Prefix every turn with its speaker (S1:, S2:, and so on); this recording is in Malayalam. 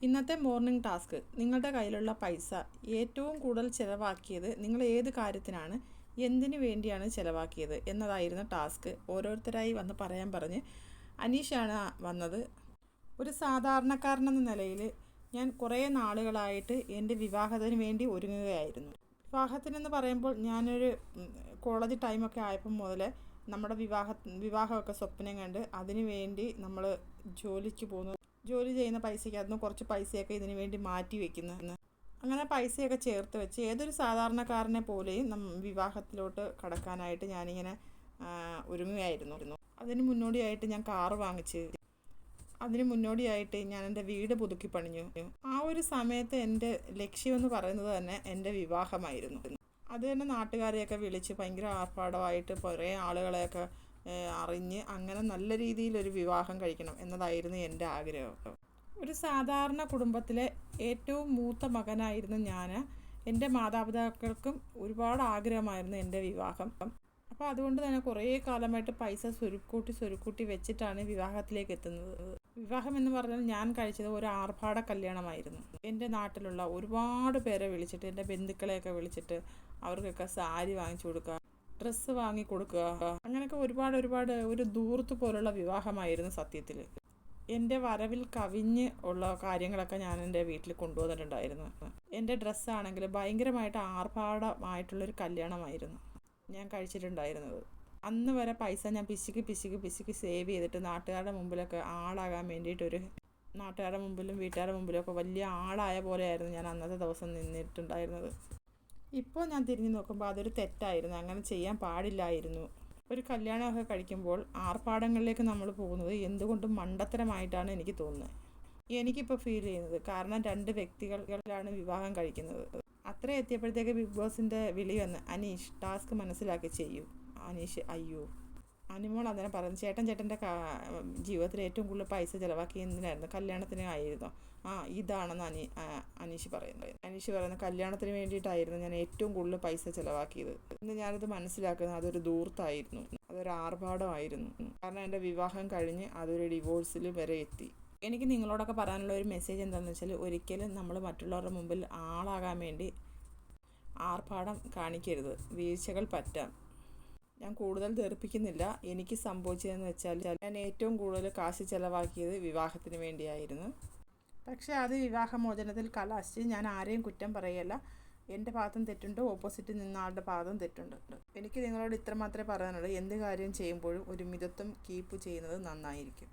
S1: ഇന്നത്തെ മോർണിംഗ് ടാസ്ക്. നിങ്ങളുടെ കയ്യിലുള്ള പൈസ ഏറ്റവും കൂടുതൽ ചിലവാക്കിയത് നിങ്ങൾ ഏത് കാര്യത്തിനാണ്, എന്തിനു വേണ്ടിയാണ് ചിലവാക്കിയത് എന്നതായിരുന്നു ടാസ്ക്. ഓരോരുത്തരായി വന്ന് പറയാൻ പറഞ്ഞ് അനീഷാണ് വന്നത്. ഒരു സാധാരണക്കാരനെന്ന നിലയിൽ ഞാൻ കുറേ നാളുകളായിട്ട് എൻ്റെ വിവാഹത്തിന് വേണ്ടി ഒരുങ്ങുകയായിരുന്നു. വിവാഹത്തിനെന്ന് പറയുമ്പോൾ ഞാനൊരു കോളേജ് ടൈമൊക്കെ ആയപ്പം മുതൽ നമ്മുടെ വിവാഹമൊക്കെ സ്വപ്നം കണ്ട് അതിനു വേണ്ടി നമ്മൾ ജോലിക്ക് പോകുന്നു. ജോലി ചെയ്യുന്ന പൈസയ്ക്കകത്തുനിന്ന് കുറച്ച് പൈസയൊക്കെ ഇതിനു വേണ്ടി മാറ്റി വയ്ക്കുന്നു. അങ്ങനെ പൈസയൊക്കെ ചേർത്ത് വെച്ച് ഏതൊരു സാധാരണക്കാരനെ പോലെയും വിവാഹത്തിലോട്ട് കടക്കാനായിട്ട് ഞാനിങ്ങനെ ഒരുങ്ങുകയായിരുന്നു. അതിന് മുന്നോടിയായിട്ട് ഞാൻ കാറ് വാങ്ങിച്ച്, അതിന് മുന്നോടിയായിട്ട് ഞാൻ എൻ്റെ വീട് പുതുക്കി പണിഞ്ഞു. ആ ഒരു സമയത്ത് എൻ്റെ ലക്ഷ്യമെന്ന് പറയുന്നത് തന്നെ എൻ്റെ വിവാഹമായിരുന്നു. അത് തന്നെ നാട്ടുകാരെയൊക്കെ വിളിച്ച് ഭയങ്കര ആർഭാടമായിട്ട് കുറേ ആളുകളെയൊക്കെ അറിഞ്ഞ് അങ്ങനെ നല്ല രീതിയിലൊരു വിവാഹം കഴിക്കണം എന്നതായിരുന്നു എൻ്റെ ആഗ്രഹം. ഒരു സാധാരണ കുടുംബത്തിലെ ഏറ്റവും മൂത്ത മകനായിരുന്നു ഞാൻ. എൻ്റെ മാതാപിതാക്കൾക്കും ഒരുപാട് ആഗ്രഹമായിരുന്നു എൻ്റെ വിവാഹം. അപ്പോൾ അതുകൊണ്ട് തന്നെ കുറേ കാലമായിട്ട് പൈസ സ്വരുക്കൂട്ടി വെച്ചിട്ടാണ് വിവാഹത്തിലേക്ക് എത്തുന്നത്. വിവാഹം എന്ന് പറഞ്ഞാൽ ഞാൻ കഴിച്ചത് ഒരു ആർഭാട കല്യാണമായിരുന്നു. എൻ്റെ നാട്ടിലുള്ള ഒരുപാട് പേരെ വിളിച്ചിട്ട്, എൻ്റെ ബന്ധുക്കളെയൊക്കെ വിളിച്ചിട്ട് അവർക്കൊക്കെ സാരി വാങ്ങിച്ചു കൊടുക്കുക, ഡ്രസ്സ് വാങ്ങി കൊടുക്കുക, അങ്ങനെയൊക്കെ ഒരുപാട് ഒരു ദൂർത്ത് പോലുള്ള വിവാഹമായിരുന്നു സത്യത്തിൽ. എൻ്റെ വരവിൽ കവിഞ്ഞ് ഉള്ള കാര്യങ്ങളൊക്കെ ഞാൻ എൻ്റെ വീട്ടിൽ കൊണ്ടുവന്നിട്ടുണ്ടായിരുന്നു. എൻ്റെ ഡ്രസ്സാണെങ്കിൽ ഭയങ്കരമായിട്ട് ആർഭാടമായിട്ടുള്ളൊരു കല്യാണമായിരുന്നു ഞാൻ കഴിച്ചിട്ടുണ്ടായിരുന്നത്. അന്ന് വരെ പൈസ ഞാൻ പിശുക്കി സേവ് ചെയ്തിട്ട് നാട്ടുകാരുടെ മുമ്പിലൊക്കെ ആളാകാൻ വേണ്ടിയിട്ടൊരു നാട്ടുകാരുടെ മുമ്പിലും വീട്ടുകാരുടെ മുമ്പിലൊക്കെ വലിയ ആളായ പോലെയായിരുന്നു ഞാൻ അന്നത്തെ ദിവസം നിന്നിട്ടുണ്ടായിരുന്നത്. ഇപ്പോൾ ഞാൻ തിരിഞ്ഞു നോക്കുമ്പോൾ അതൊരു തെറ്റായിരുന്നു. അങ്ങനെ ചെയ്യാൻ പാടില്ലായിരുന്നു. ഒരു കല്യാണമൊക്കെ കഴിക്കുമ്പോൾ ആർഭാടങ്ങളിലേക്ക് നമ്മൾ പോകുന്നത് എന്തുകൊണ്ടും മണ്ടത്തരമായിട്ടാണ് എനിക്ക് തോന്നുന്നത്. എനിക്കിപ്പോൾ ഫീൽ ചെയ്യുന്നത്. കാരണം 2 വ്യക്തികളാണ് വിവാഹം കഴിക്കുന്നത്. അത്ര എത്തിയപ്പോഴത്തേക്ക് ബിഗ് ബോസിൻ്റെ വിളി വന്ന്, അനീഷ് ടാസ്ക് മനസ്സിലാക്കി ചെയ്യൂ. അനീഷ് അയ്യോ. അനിമോൾ അങ്ങനെ പറഞ്ഞു, ചേട്ടൻ്റെ ജീവിതത്തിൽ ഏറ്റവും കൂടുതൽ പൈസ ചിലവാക്കി എന്തിനായിരുന്നു? കല്യാണത്തിന് ആയിരുന്നോ? ഇതാണെന്ന് അനീഷ് പറയുന്നത് കല്യാണത്തിന് വേണ്ടിയിട്ടായിരുന്നു ഞാൻ ഏറ്റവും കൂടുതൽ പൈസ ചിലവാക്കിയത്. ഇന്ന് ഞാനത് മനസ്സിലാക്കുന്നത് അതൊരു ധൂർത്തായിരുന്നു, അതൊരു ആർഭാടമായിരുന്നു. കാരണം എൻ്റെ വിവാഹം കഴിഞ്ഞ് അതൊരു ഡിവോഴ്സിൽ വരെ എത്തി. എനിക്ക് നിങ്ങളോടൊക്കെ പറയാനുള്ള ഒരു മെസ്സേജ് എന്താണെന്ന് വെച്ചാൽ, ഒരിക്കലും നമ്മൾ മറ്റുള്ളവരുടെ മുമ്പിൽ ആളാകാൻ വേണ്ടി ആർഭാടം കാണിക്കരുത്. വീഴ്ചകൾ പറ്റാം. ഞാൻ കൂടുതൽ തെറിപ്പിക്കുന്നില്ല. എനിക്ക് സംഭവിച്ചതെന്ന് വെച്ചാൽ, ഞാൻ ഏറ്റവും കൂടുതൽ കാശ് ചിലവാക്കിയത് വിവാഹത്തിന് വേണ്ടിയായിരുന്നു. പക്ഷേ അത് വിവാഹമോചനത്തിൽ കലാശിച്ച്. ഞാൻ ആരെയും കുറ്റം പറയുകയല്ല. എൻ്റെ ഭാഗത്തും തെറ്റുണ്ട്, ഓപ്പോസിറ്റിൽ നിന്ന ആളുടെ ഭാഗത്തും തെറ്റുണ്ട്. എനിക്ക് നിങ്ങളോട് ഇത്ര മാത്രമേ പറയാനുള്ളൂ. എന്ത് കാര്യം ചെയ്യുമ്പോഴും ഒരു മിതത്വം കീപ്പ് ചെയ്യുന്നത് നന്നായിരിക്കും.